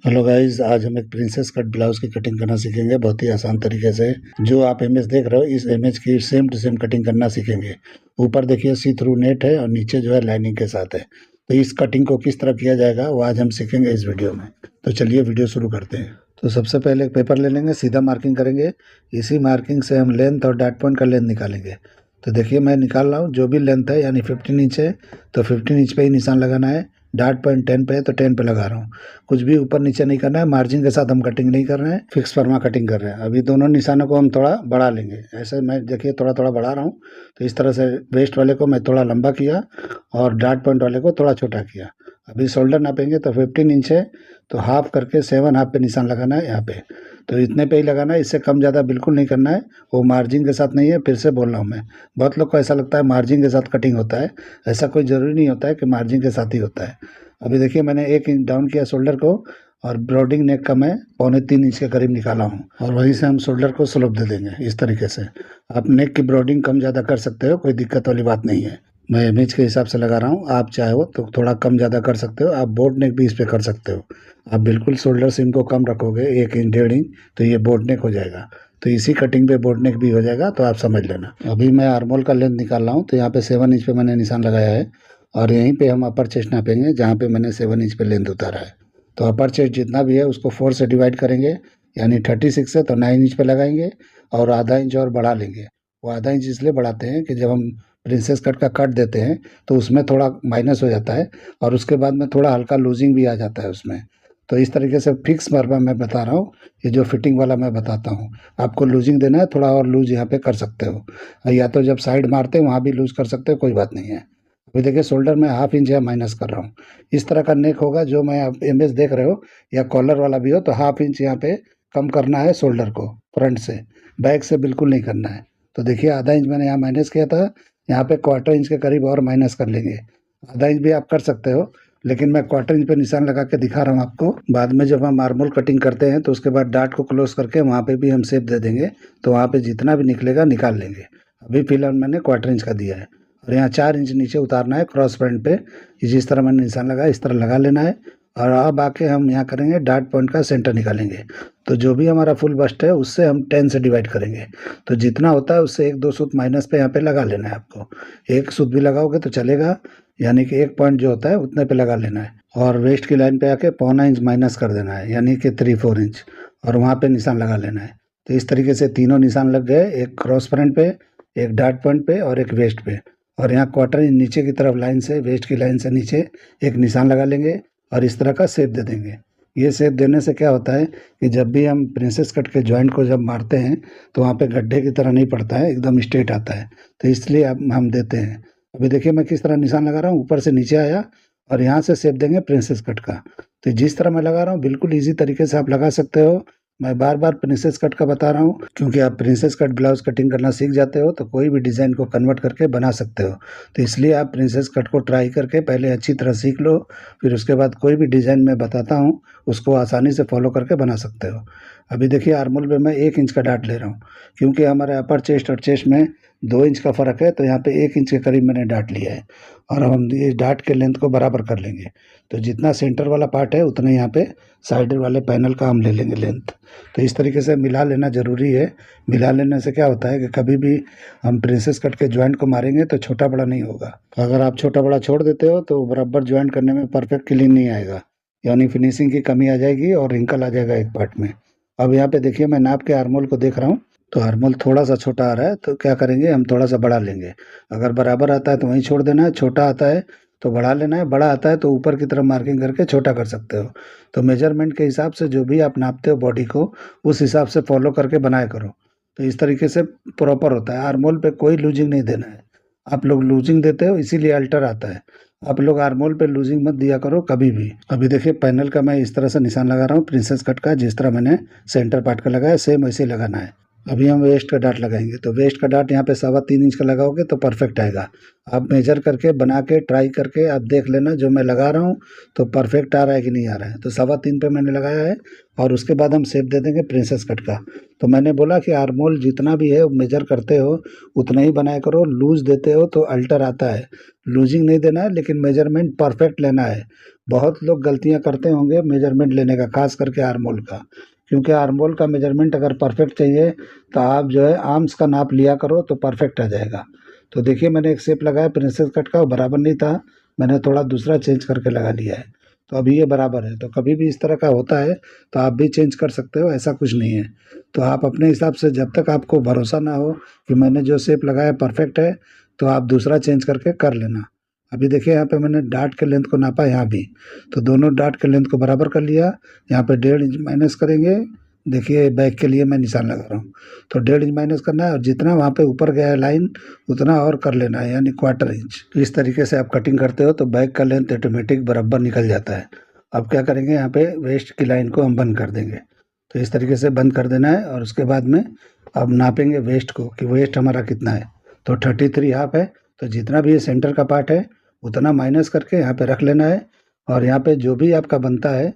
Hello guys, आज हम एक प्रिंसेस कट ब्लाउज की कटिंग करना सीखेंगे बहुत ही आसान तरीके से। जो आप इमेज देख रहे हो इस इमेज की सेम टू सेम कटिंग करना सीखेंगे। ऊपर देखिए सी थ्रू नेट है और नीचे जो है लाइनिंग के साथ है। तो इस कटिंग को किस तरह किया जाएगा वो आज हम सीखेंगे इस वीडियो में। तो चलिए वीडियो शुरू करते हैं। तो सबसे पहले एक पेपर ले लेंगे, सीधा मार्किंग करेंगे। इसी मार्किंग से हम लेंथ और डॉट पॉइंट का लेंथ निकालेंगे। तो देखिए मैं निकाल रहा हूँ, जो भी लेंथ है यानी 15 इंच है तो 15 इंच पे ही निशान लगाना है। डॉट पॉइंट 10 पे है तो 10 पे लगा रहा हूँ। कुछ भी ऊपर नीचे नहीं करना है। मार्जिन के साथ हम कटिंग नहीं कर रहे हैं, फिक्स फर्मा कटिंग कर रहे हैं। अभी दोनों निशानों को हम थोड़ा बढ़ा लेंगे। ऐसे मैं देखिए थोड़ा थोड़ा बढ़ा रहा हूँ। तो इस तरह से वेस्ट वाले को मैं थोड़ा लंबा किया और डॉट पॉइंट वाले को थोड़ा छोटा किया। अभी शोल्डर नापेंगे तो 15 इंच है तो हाफ करके 7 हाफ पे निशान लगाना है यहाँ पे। तो इतने पे ही लगाना है, इससे कम ज़्यादा बिल्कुल नहीं करना है। वो मार्जिन के साथ नहीं है, फिर से बोल रहा हूँ मैं। बहुत लोग को ऐसा लगता है मार्जिन के साथ कटिंग होता है। ऐसा कोई ज़रूरी नहीं होता है कि मार्जिन के साथ ही होता है। अभी देखिए मैंने 1 इंच डाउन किया शोल्डर को और ब्रॉडिंग नेक का मैं 2.25 इंच के करीब निकाला हूँ और वहीं से हम शोल्डर को स्लोप दे देंगे इस तरीके से। आप नेक की ब्रॉडिंग कम ज़्यादा कर सकते हो, कोई दिक्कत वाली बात नहीं है। मैं इमेज के हिसाब से लगा रहा हूँ, आप चाहो तो थोड़ा कम ज़्यादा कर सकते हो। आप बोट नेक भी इस पर कर सकते हो। आप बिल्कुल शोल्डर से इनको कम रखोगे 1 इंच 1.5 इंच तो ये बोट नेक हो जाएगा। तो इसी कटिंग पे बोट नेक भी हो जाएगा, तो आप समझ लेना। अभी मैं आर्मोल का लेंथ निकाल रहा हूँ, तो यहाँ पे 7 इंच पे मैंने निशान लगाया है और यहीं पे हम अपर चेस्ट नापेंगे जहाँ पे मैंने 7 इंच पे लेंथ उतारा है। तो अपर चेस्ट जितना भी है उसको 4 से डिवाइड करेंगे, यानी 36 है तो 9 इंच पे लगाएंगे और आधा इंच और बढ़ा लेंगे। वो आधा इंच इसलिए बढ़ाते हैं कि जब हम प्रिंसेस कट का कट देते हैं तो उसमें थोड़ा माइनस हो जाता है और उसके बाद में थोड़ा हल्का लूजिंग भी आ जाता है उसमें। तो इस तरीके से फिक्स मरबा मैं बता रहा हूँ। ये जो फिटिंग वाला मैं बताता हूँ, आपको लूजिंग देना है थोड़ा और लूज यहाँ पे कर सकते हो, या तो जब साइड मारते हैं वहाँ भी लूज कर सकते हो, कोई बात नहीं है। अभी देखिए शोल्डर में हाफ इंच या माइनस कर रहा हूँ। इस तरह का नेक होगा जो मैं आप इमेज देख रहे हो, या कॉलर वाला भी हो तो हाफ इंच यहाँ पे कम करना है शोल्डर को फ्रंट से। बैक से बिल्कुल नहीं करना है। तो देखिए आधा इंच मैंने यहाँ माइनस किया था, यहाँ पे 1/4 इंच के करीब और माइनस कर लेंगे। आधा इंच भी आप कर सकते हो, लेकिन मैं 1/4 इंच पे निशान लगा के दिखा रहा हूँ आपको। बाद में जब हम मार्मोल कटिंग करते हैं तो उसके बाद डार्ट को क्लोज करके वहाँ पे भी हम शेप दे देंगे। तो वहाँ पे जितना भी निकलेगा निकाल लेंगे। अभी फिलहाल मैंने 1/4 इंच का दिया है और यहाँ 4 इंच नीचे उतारना है क्रॉस फ्रंट पे। जिस तरह मैंने निशान लगाया इस तरह लगा लेना है। और अब आके हम यहाँ करेंगे डॉट पॉइंट का सेंटर निकालेंगे। तो जो भी हमारा फुल बस्ट है उससे हम 10 से डिवाइड करेंगे। तो जितना होता है उससे 1-2 सूत माइनस पे यहाँ पे लगा लेना है आपको। एक सूत भी लगाओगे तो चलेगा, यानी कि एक पॉइंट जो होता है उतने पे लगा लेना है। और वेस्ट की लाइन पे आके 1/4 इंच माइनस कर देना है, यानी कि 3-4 इंच, और वहाँ पे निशान लगा लेना है। तो इस तरीके से तीनों निशान लग गए, एक क्रॉस फ्रंट पे, एक डॉट पॉइंट पे और एक वेस्ट पे। और यहाँ 1/4 इंच नीचे की तरफ लाइन से, वेस्ट की लाइन से नीचे एक निशान लगा लेंगे और इस तरह का शेप दे देंगे। ये शेप देने से क्या होता है कि जब भी हम प्रिंसेस कट के जॉइंट को जब मारते हैं तो वहाँ पे गड्ढे की तरह नहीं पड़ता है, एकदम स्ट्रेट आता है। तो इसलिए अब हम देते हैं। अभी देखिए मैं किस तरह निशान लगा रहा हूँ, ऊपर से नीचे आया और यहाँ से शेप देंगे प्रिंसेस कट का। तो जिस तरह मैं लगा रहा हूँ बिल्कुल इजी तरीके से आप लगा सकते हो। मैं बार बार प्रिंसेस कट का बता रहा हूँ क्योंकि आप प्रिंसेस कट ब्लाउज कटिंग करना सीख जाते हो तो कोई भी डिज़ाइन को कन्वर्ट करके बना सकते हो। तो इसलिए आप प्रिंसेस कट को ट्राई करके पहले अच्छी तरह सीख लो, फिर उसके बाद कोई भी डिज़ाइन मैं बताता हूँ उसको आसानी से फॉलो करके बना सकते हो। अभी देखिए आर्मोल पे मैं 1 इंच का डाट ले रहा हूँ क्योंकि हमारे अपर चेस्ट और चेस्ट में 2 इंच का फ़र्क है। तो यहाँ पे 1 इंच के करीब मैंने डाट लिया है और हम ये डाट के लेंथ को बराबर कर लेंगे। तो जितना सेंटर वाला पार्ट है उतना यहाँ पे साइड वाले पैनल का हम ले लेंगे लेंथ। तो इस तरीके से मिला लेना ज़रूरी है। मिला लेने से क्या होता है कि कभी भी हम प्रिंसेस कट के जॉइंट को मारेंगे तो छोटा बड़ा नहीं होगा। अगर आप छोटा बड़ा छोड़ देते हो तो बराबर जॉइंट करने में परफेक्ट क्लीन नहीं आएगा, यानी फिनिशिंग की कमी आ जाएगी और रिंकल आ जाएगा एक पार्ट में। अब यहाँ पे देखिए मैं नाप के आर्मोल को देख रहा हूँ तो आर्मोल थोड़ा सा छोटा आ रहा है, तो क्या करेंगे हम थोड़ा सा बढ़ा लेंगे। अगर बराबर आता है तो वहीं छोड़ देना है, छोटा आता है तो बढ़ा लेना है, बड़ा आता है तो ऊपर की तरफ मार्किंग करके छोटा कर सकते हो। तो मेजरमेंट के हिसाब से जो भी आप नापते हो बॉडी को उस हिसाब से फॉलो करके बनाया करो। तो इस तरीके से प्रॉपर होता है। आर्मोल पे कोई लूजिंग नहीं देना है। आप लोग लूजिंग देते हो इसीलिए अल्टर आता है। आप लोग आर्मोल पे लूजिंग मत दिया करो कभी भी। अभी देखिए पैनल का मैं इस तरह से निशान लगा रहा हूँ प्रिंसेस कट का, जिस तरह मैंने सेंटर पार्ट का लगाया सेम वैसे ही लगाना है। अभी हम वेस्ट का डाट लगाएंगे तो वेस्ट का डाट यहाँ पे 3.25 इंच का लगाओगे तो परफेक्ट आएगा। आप मेजर करके बना के ट्राई करके आप देख लेना जो मैं लगा रहा हूँ तो परफेक्ट आ रहा है कि नहीं आ रहा है। तो 3.25 पे मैंने लगाया है और उसके बाद हम शेप दे देंगे प्रिंसेस कट का। तो मैंने बोला कि आर्मोल जितना भी है मेजर करते हो उतना ही बनाया करो। लूज देते हो तो अल्टर आता है। लूजिंग नहीं देना है लेकिन मेजरमेंट परफेक्ट लेना है। बहुत लोग गलतियां करते होंगे मेजरमेंट लेने का, खास करके आर्मोल का, क्योंकि आर्मोल का मेजरमेंट अगर परफेक्ट चाहिए तो आप जो है आर्म्स का नाप लिया करो तो परफेक्ट आ जाएगा। तो देखिए मैंने एक शेप लगाया प्रिंसेस कट का, वो बराबर नहीं था, मैंने थोड़ा दूसरा चेंज करके लगा लिया है, तो अभी ये बराबर है। तो कभी भी इस तरह का होता है तो आप भी चेंज कर सकते हो, ऐसा कुछ नहीं है। तो आप अपने हिसाब से, जब तक आपको भरोसा ना हो कि मैंने जो शेप लगाया परफेक्ट है, तो आप दूसरा चेंज करके कर लेना। अभी देखिए यहाँ पे मैंने डार्ट के लेंथ को नापा यहाँ भी, तो दोनों डार्ट के लेंथ को बराबर कर लिया। यहाँ पे 1.5 इंच माइनस करेंगे। देखिए बैक के लिए मैं निशान लगा रहा हूँ, तो 1.5 इंच माइनस करना है, और जितना वहाँ पे ऊपर गया है लाइन उतना और कर लेना है, यानी 1/4 इंच। इस तरीके से आप कटिंग करते हो तो बैक का लेंथ ऑटोमेटिक बराबर निकल जाता है। अब क्या करेंगे, यहाँ पे वेस्ट की लाइन को हम बंद कर देंगे। तो इस तरीके से बंद कर देना है, और उसके बाद में अब नापेंगे वेस्ट को कि वेस्ट हमारा कितना है। तो 33.5 है, तो जितना भी ये सेंटर का पार्ट है उतना माइनस करके यहाँ पे रख लेना है, और यहाँ पे जो भी आपका बनता है,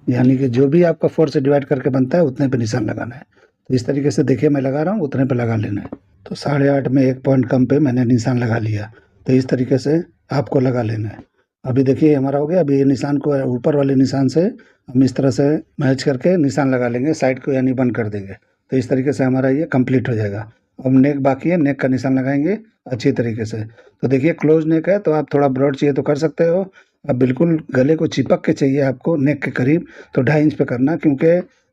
यानी कि जो भी आपका 4 से डिवाइड करके बनता है उतने पे निशान लगाना है। तो इस तरीके से देखिए मैं लगा रहा हूँ, उतने पे लगा लेना है। तो 8.5 में 1 पॉइंट कम पे मैंने निशान लगा लिया। तो इस तरीके से आपको लगा लेना है। अभी देखिए हमारा हो गया। अभी ये निशान को ऊपर वाले निशान से हम इस तरह से मैच करके निशान लगा लेंगे, साइड को यानी बंद कर देंगे। तो इस तरीके से हमारा ये कंप्लीट हो जाएगा। अब नेक बाकी है, नेक का निशान लगाएंगे अच्छी तरीके से। तो देखिए क्लोज नेक है, तो आप थोड़ा ब्रॉड चाहिए तो कर सकते हो। अब बिल्कुल गले को चिपक के चाहिए आपको नेक के करीब, तो 2.5 इंच पे करना, क्योंकि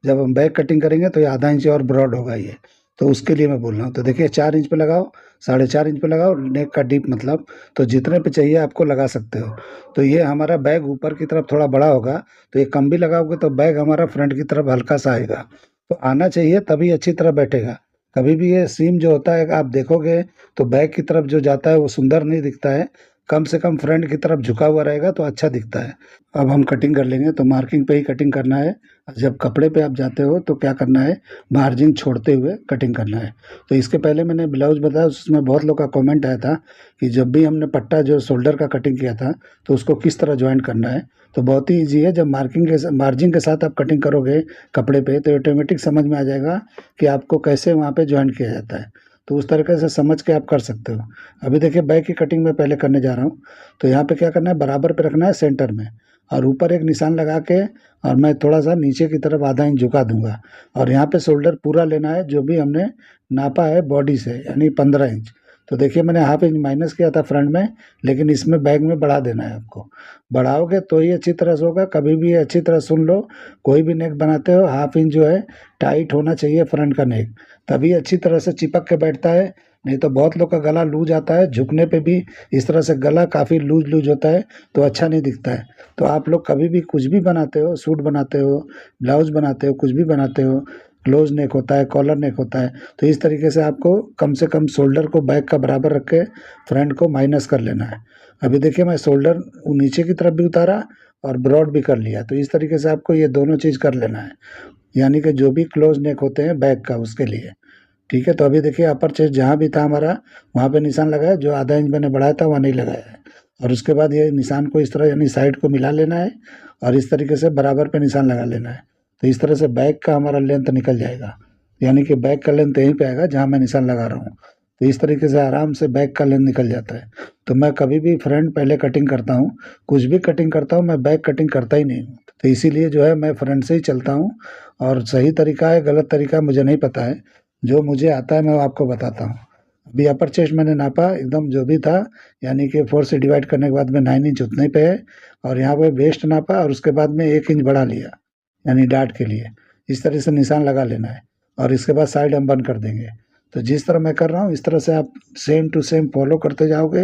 जब हम बैक कटिंग करेंगे तो ये आधा इंच और ब्रॉड होगा ये, तो उसके लिए मैं बोल रहा हूँ। तो देखिए 4 इंच पे लगाओ, 4.5 इंच पे लगाओ नेक का डीप मतलब, तो जितने पे चाहिए आपको लगा सकते हो। तो ये हमारा बैग ऊपर की तरफ थोड़ा बड़ा होगा, तो ये कम भी लगाओगे तो बैग हमारा फ्रंट की तरफ हल्का सा आएगा, तो आना चाहिए तभी अच्छी तरह बैठेगा। कभी भी ये सीम जो होता है आप देखोगे तो बैक की तरफ जो जाता है वो सुंदर नहीं दिखता है, कम से कम फ्रंट की तरफ झुका हुआ रहेगा तो अच्छा दिखता है। अब हम कटिंग कर लेंगे, तो मार्किंग पे ही कटिंग करना है। जब कपड़े पे आप जाते हो तो क्या करना है, मार्जिन छोड़ते हुए कटिंग करना है। तो इसके पहले मैंने ब्लाउज बताया, उसमें बहुत लोग का कमेंट आया था कि जब भी हमने पट्टा जो शोल्डर का कटिंग किया था तो उसको किस तरह ज्वाइंट करना है। तो बहुत ही ईजी है, जब मार्जिन के साथ आप कटिंग करोगे कपड़े पे तो ऑटोमेटिक समझ में आ जाएगा कि आपको कैसे वहाँ पे ज्वाइंट किया जाता है। तो उस तरीके से समझ के आप कर सकते हो। अभी देखिए बैक की कटिंग मैं पहले करने जा रहा हूँ। तो यहाँ पे क्या करना है, बराबर पे रखना है सेंटर में, और ऊपर एक निशान लगा के, और मैं थोड़ा सा नीचे की तरफ आधा इंच झुका दूंगा, और यहाँ पे शोल्डर पूरा लेना है जो भी हमने नापा है बॉडी से, यानी 15 इंच। तो देखिए मैंने हाफ इंच माइनस किया था फ्रंट में, लेकिन इसमें बैक में बढ़ा देना है आपको। बढ़ाओगे तो ही अच्छी तरह से होगा। कभी भी अच्छी तरह सुन लो, कोई भी नेक बनाते हो हाफ इंच जो है टाइट होना चाहिए फ्रंट का नेक, तभी अच्छी तरह से चिपक के बैठता है। नहीं तो बहुत लोग का गला लूज आता है, झुकने पे भी इस तरह से गला काफ़ी लूज लूज होता है तो अच्छा नहीं दिखता है। तो आप लोग कभी भी कुछ भी बनाते हो, सूट बनाते हो, ब्लाउज बनाते हो, कुछ भी बनाते हो, क्लोज नेक होता है, कॉलर नेक होता है, तो इस तरीके से आपको कम से कम शोल्डर को बैक का बराबर रख के फ्रंट को माइनस कर लेना है। अभी देखिए मैं शोल्डर नीचे की तरफ भी उतारा और ब्रॉड भी कर लिया। तो इस तरीके से आपको ये दोनों चीज़ कर लेना है, यानी कि जो भी क्लोज नेक होते हैं बैक का उसके लिए। ठीक है, तो अभी देखिए अपर चेस्ट जहाँ भी था हमारा वहाँ पे निशान लगाया, जो आधा इंच मैंने बढ़ाया था वहाँ नहीं लगाया है। और उसके बाद ये निशान को इस तरह यानी साइड को मिला लेना है, और इस तरीके से बराबर पे निशान लगा लेना है। तो इस तरह से बैक का हमारा लेंथ निकल जाएगा, यानी कि बैक का लेंथ यहीं पे आएगा जहाँ मैं निशान लगा रहा हूँ। तो इस तरीके से आराम से बैक का लेंथ निकल जाता है। तो मैं कभी भी फ्रंट पहले कटिंग करता हूँ, कुछ भी कटिंग करता हूँ, मैं बैक कटिंग करता ही नहीं हूँ। तो इसीलिए जो है मैं फ्रंट से ही चलता हूँ, और सही तरीका है गलत तरीका मुझे नहीं पता है, जो मुझे आता है मैं आपको बताता हूँ। अभी अपर चेस्ट मैंने नापा एकदम जो भी था, यानी कि 4 से डिवाइड करने के बाद में 9 इंच उतने पे है, और यहाँ पे वेस्ट नापा और उसके बाद में 1 इंच बढ़ा लिया, यानी डार्ट के लिए। इस तरह से निशान लगा लेना है, और इसके बाद साइड हम बंद कर देंगे। तो जिस तरह मैं कर रहा हूँ इस तरह से आप सेम टू सेम फॉलो करते जाओगे,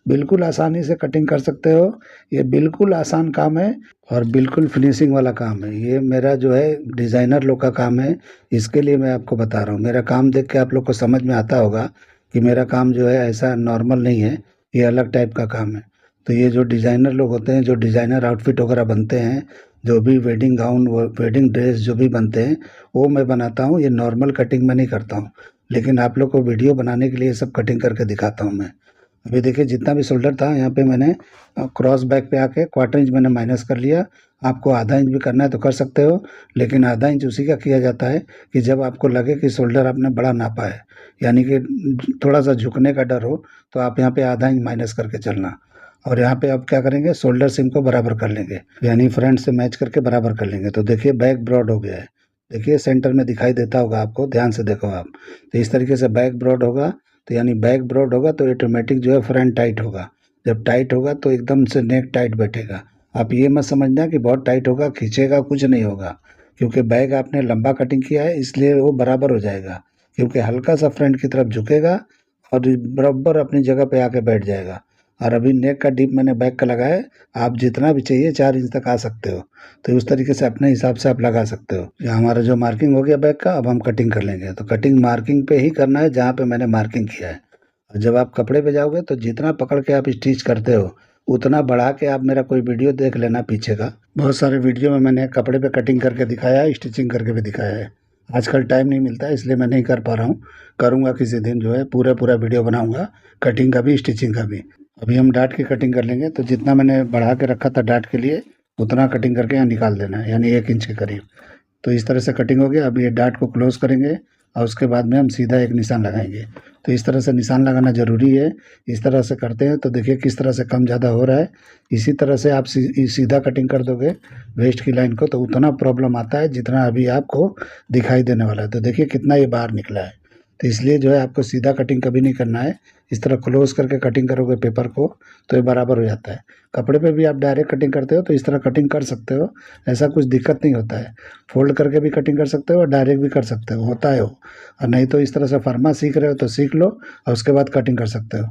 बिल्कुल आसानी से कटिंग कर सकते हो। ये बिल्कुल आसान काम है और बिल्कुल फिनिशिंग वाला काम है। ये मेरा जो है डिज़ाइनर लोग का काम है, इसके लिए मैं आपको बता रहा हूँ। मेरा काम देख के आप लोग को समझ में आता होगा कि मेरा काम जो है ऐसा नॉर्मल नहीं है, ये अलग टाइप का काम है। तो ये जो डिज़ाइनर लोग होते हैं, जो डिज़ाइनर आउटफिट वगैरह बनते हैं, जो भी वेडिंग गाउन वेडिंग ड्रेस जो भी बनते हैं वो मैं बनाता हूँ। ये नॉर्मल कटिंग मैं नहीं करता हूँ, लेकिन आप लोग को वीडियो बनाने के लिए सब कटिंग करके दिखाता हूँ मैं। अभी देखिए जितना भी शोल्डर था यहाँ पे मैंने क्रॉस बैक पे आके 1/4 इंच मैंने माइनस कर लिया। आपको आधा इंच भी करना है तो कर सकते हो, लेकिन आधा इंच उसी का किया जाता है कि जब आपको लगे कि शोल्डर आपने बड़ा नापा है, यानी कि थोड़ा सा झुकने का डर हो, तो आप यहाँ पे आधा इंच माइनस करके चलना। और यहाँ पे आप क्या करेंगे, शोल्डर सीम को बराबर कर लेंगे, यानी फ्रंट से मैच करके बराबर कर लेंगे। तो देखिए बैक ब्रॉड हो गया है, देखिए सेंटर में दिखाई देता होगा आपको, ध्यान से देखो आप। तो इस तरीके से बैक ब्रॉड होगा, तो यानी बैक ब्रॉड होगा तो ऑटोमेटिक जो है फ्रंट टाइट होगा। जब टाइट होगा तो एकदम से नेक टाइट बैठेगा। आप ये मत समझना कि बहुत टाइट होगा, खींचेगा, कुछ नहीं होगा, क्योंकि बैग आपने लंबा कटिंग किया है इसलिए वो बराबर हो जाएगा। क्योंकि हल्का सा फ्रंट की तरफ झुकेगा और बराबर अपनी जगह पे आके बैठ जाएगा। और अभी नेक का डीप मैंने बैक का लगाया है, आप जितना भी चाहिए 4 इंच तक आ सकते हो। तो उस तरीके से अपने हिसाब से आप लगा सकते हो। यहाँ हमारा जो मार्किंग हो गया बैक का, अब हम कटिंग कर लेंगे। तो कटिंग मार्किंग पे ही करना है जहाँ पे मैंने मार्किंग किया है। और जब आप कपड़े पे जाओगे तो जितना पकड़ के आप स्टिच करते हो उतना बढ़ा के आप मेरा कोई वीडियो देख लेना पीछे का। बहुत सारे वीडियो में मैंने कपड़े पे कटिंग करके दिखाया है, स्टिचिंग करके भी दिखाया है। आजकल टाइम नहीं मिलता है इसलिए मैं नहीं कर पा रहा हूँ। करूँगा किसी दिन, जो है पूरा पूरा वीडियो बनाऊँगा, कटिंग का भी स्टिचिंग का भी। अभी हम डाट की कटिंग कर लेंगे। तो जितना मैंने बढ़ा के रखा था डाट के लिए उतना कटिंग करके यहाँ निकाल देना है, यानी 1 इंच के करीब। तो इस तरह से कटिंग हो गया। अब ये डाट को क्लोज करेंगे और उसके बाद में हम सीधा एक निशान लगाएंगे। तो इस तरह से निशान लगाना ज़रूरी है। इस तरह से करते हैं तो देखिए किस तरह से कम ज़्यादा हो रहा है। इसी तरह से आप सीधा कटिंग कर दोगे वेस्ट की लाइन को तो उतना प्रॉब्लम आता है जितना अभी आपको दिखाई देने वाला है। तो देखिए कितना ये बाहर निकला है। तो इसलिए जो है आपको सीधा कटिंग कभी नहीं करना है, इस तरह क्लोज करके कटिंग करोगे पेपर को तो ये बराबर हो जाता है। कपड़े पे भी आप डायरेक्ट कटिंग करते हो तो इस तरह कटिंग कर सकते हो, ऐसा कुछ दिक्कत नहीं होता है। फोल्ड करके भी कटिंग कर सकते हो और डायरेक्ट भी कर सकते हो, होता है वो। और नहीं तो इस तरह से फर्मा सीख रहे हो तो सीख लो और उसके बाद कटिंग कर सकते हो।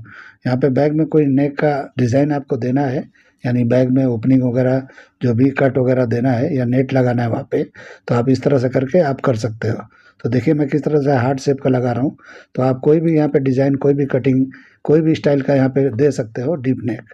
यहाँ पे बैग में कोई नेक का डिज़ाइन आपको देना है, यानी बैग में ओपनिंग वगैरह जो भी कट वगैरह देना है या नेट लगाना है वहाँ पे, तो आप इस तरह से करके आप कर सकते हो। तो देखिए मैं किस तरह से हार्ट शेप का लगा रहा हूँ। तो आप कोई भी यहाँ पे डिज़ाइन, कोई भी कटिंग, कोई भी स्टाइल का यहाँ पे दे सकते हो डीप नेक।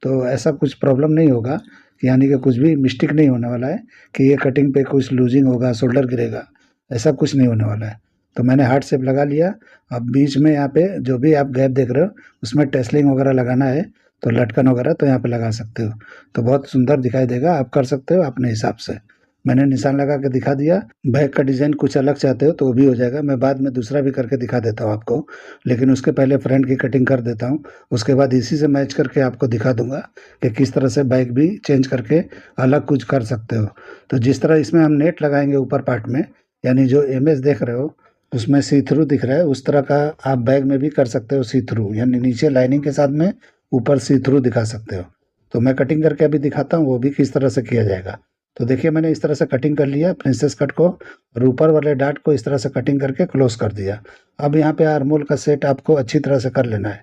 तो ऐसा कुछ प्रॉब्लम नहीं होगा, कि यानी कि कुछ भी मिस्टेक नहीं होने वाला है कि ये कटिंग पे कुछ लूजिंग होगा, शोल्डर गिरेगा, ऐसा कुछ नहीं होने वाला है। तो मैंने हार्ट शेप लगा लिया। अब बीच में यहाँ पे जो भी आप गैप देख रहे हो उसमें टेसलिंग वगैरह लगाना है, तो लटकन वगैरह तो यहाँ पे लगा सकते हो। तो बहुत सुंदर दिखाई देगा, आप कर सकते हो अपने हिसाब से। मैंने निशान लगा के दिखा दिया। बैक का डिज़ाइन कुछ अलग चाहते हो तो वो भी हो जाएगा, मैं बाद में दूसरा भी करके दिखा देता हूँ आपको। लेकिन उसके पहले फ्रंट की कटिंग कर देता हूँ, उसके बाद इसी से मैच करके आपको दिखा दूंगा कि किस तरह से बैक भी चेंज करके अलग कुछ कर सकते हो। तो जिस तरह इसमें हम नेट लगाएंगे ऊपर पार्ट में, यानी जो इमेज देख रहे हो उसमें सी थ्रू दिख रहा है, उस तरह का आप बैग में भी कर सकते हो सी थ्रू, यानी नीचे लाइनिंग के साथ में ऊपर सी थ्रू दिखा सकते हो। तो मैं कटिंग करके अभी दिखाता हूँ वो भी किस तरह से किया जाएगा। तो देखिए मैंने इस तरह से कटिंग कर लिया प्रिंसेस कट को, और ऊपर वाले डार्ट को इस तरह से कटिंग करके क्लोज कर दिया। अब यहाँ पे आर्मोल का सेट आपको अच्छी तरह से कर लेना है।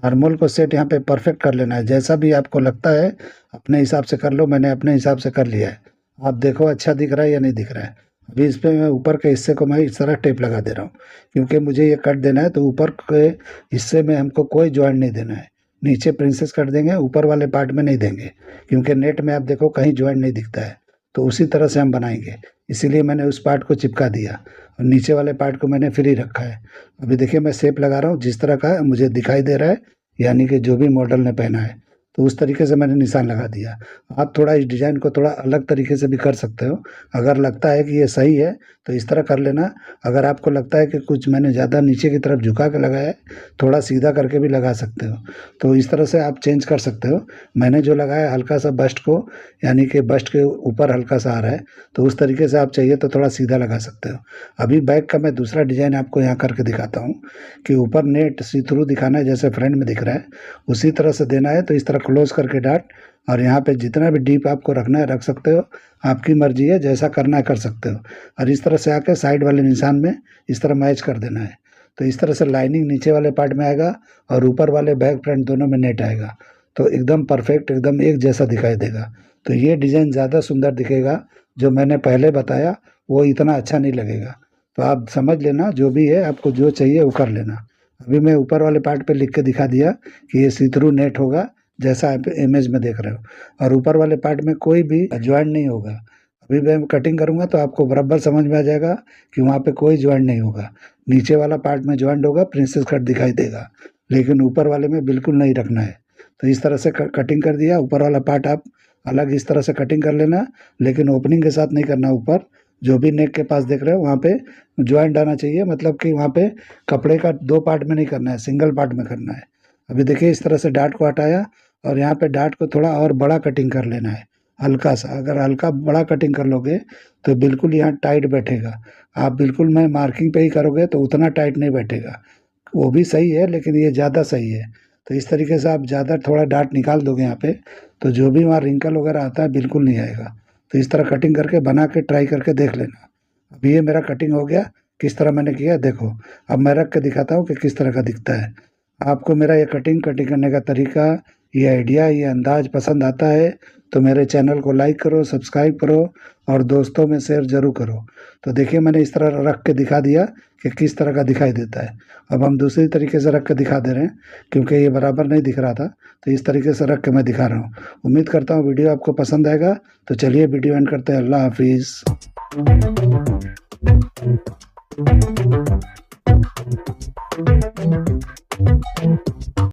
आर्मोल को सेट यहाँ पे परफेक्ट कर लेना है, जैसा भी आपको लगता है अपने हिसाब से कर लो। मैंने अपने हिसाब से कर लिया है। आप देखो अच्छा दिख रहा है या नहीं दिख रहा है। अभी इस पे मैं ऊपर के हिस्से को मैं इस तरह टेप लगा दे रहा हूँ, क्योंकि मुझे ये कट देना है। तो ऊपर के हिस्से में हमको कोई जॉइंट नहीं देना है। नीचे प्रिंसेस कट देंगे, ऊपर वाले पार्ट में नहीं देंगे, क्योंकि नेट में आप देखो कहीं जॉइंट नहीं दिखता है। तो उसी तरह से हम बनाएंगे, इसीलिए मैंने उस पार्ट को चिपका दिया और नीचे वाले पार्ट को मैंने फ्री रखा है। अभी देखिए मैं शेप लगा रहा हूँ जिस तरह का मुझे दिखाई दे रहा है, यानी कि जो भी मॉडल ने पहना है तो उस तरीके से मैंने निशान लगा दिया। आप थोड़ा इस डिज़ाइन को थोड़ा अलग तरीके से भी कर सकते हो। अगर लगता है कि ये सही है तो इस तरह कर लेना। अगर आपको लगता है कि कुछ मैंने ज़्यादा नीचे की तरफ झुका के लगाया है, थोड़ा सीधा करके भी लगा सकते हो। तो इस तरह से आप चेंज कर सकते हो। मैंने जो लगाया हल्का सा बस्ट को, यानी कि बस्ट के ऊपर हल्का सा आ रहा है, तो उस तरीके से आप चाहिए तो थोड़ा सीधा लगा सकते हो। अभी बैक का मैं दूसरा डिज़ाइन आपको यहाँ करके दिखाता हूँ कि ऊपर नेट सी थ्रू दिखाना है जैसे फ्रंट में दिख रहा है, उसी तरह से देना है। तो इस तरह क्लोज करके डाट, और यहाँ पे जितना भी डीप आपको रखना है रख सकते हो, आपकी मर्जी है, जैसा करना है कर सकते हो। और इस तरह से आके साइड वाले निशान में इस तरह मैच कर देना है। तो इस तरह से लाइनिंग नीचे वाले पार्ट में आएगा और ऊपर वाले बैक फ्रंट दोनों में नेट आएगा, तो एकदम परफेक्ट, एकदम एक जैसा दिखाई देगा। तो ये डिज़ाइन ज़्यादा सुंदर दिखेगा। जो मैंने पहले बताया वो इतना अच्छा नहीं लगेगा। तो आप समझ लेना, जो भी है आपको जो चाहिए वो कर लेना। अभी मैं ऊपर वाले पार्ट पे लिख के दिखा दिया कि ये सी थ्रू नेट होगा जैसा आप इमेज में देख रहे हो, और ऊपर वाले पार्ट में कोई भी ज्वाइंट नहीं होगा। अभी मैं कटिंग करूँगा तो आपको बराबर समझ में आ जाएगा कि वहाँ पे कोई ज्वाइंट नहीं होगा। नीचे वाला पार्ट में ज्वाइंट होगा, प्रिंसेस कट दिखाई देगा, लेकिन ऊपर वाले में बिल्कुल नहीं रखना है। तो इस तरह से कटिंग कर दिया। ऊपर वाला पार्ट आप अलग इस तरह से कटिंग कर लेना, लेकिन ओपनिंग के साथ नहीं करना। ऊपर जो भी नेक के पास देख रहे हो वहाँ पे ज्वाइंट आना चाहिए, मतलब कि वहाँ पे कपड़े का 2 पार्ट में नहीं करना है, सिंगल पार्ट में करना है। अभी देखिए इस तरह से डार्ट को हटाया और यहाँ पे डार्ट को थोड़ा और बड़ा कटिंग कर लेना है, हल्का सा। अगर हल्का बड़ा कटिंग कर लोगे तो बिल्कुल यहाँ टाइट बैठेगा। आप बिल्कुल मैं मार्किंग पे ही करोगे तो उतना टाइट नहीं बैठेगा, वो भी सही है लेकिन ये ज़्यादा सही है। तो इस तरीके से आप ज़्यादा थोड़ा डार्ट निकाल दोगे यहाँ पे, तो जो भी वहाँ रिंकल वगैरह आता है बिल्कुल नहीं आएगा। तो इस तरह कटिंग करके बना के ट्राई करके देख लेना। अब ये मेरा कटिंग हो गया, किस तरह मैंने किया देखो। अब मैं रख के दिखाता हूँ कि किस तरह का दिखता है। आपको मेरा ये कटिंग करने का तरीका, ये आइडिया, ये अंदाज पसंद आता है तो मेरे चैनल को लाइक करो, सब्सक्राइब करो और दोस्तों में शेयर ज़रूर करो। तो देखिए मैंने इस तरह रख के दिखा दिया कि किस तरह का दिखाई देता है। अब हम दूसरी तरीके से रख के दिखा दे रहे हैं क्योंकि ये बराबर नहीं दिख रहा था, तो इस तरीके से रख के मैं दिखा रहा हूँ। उम्मीद करता हूँ वीडियो आपको पसंद आएगा। तो चलिए वीडियो एंड करते हैं। अल्लाह हाफिज़।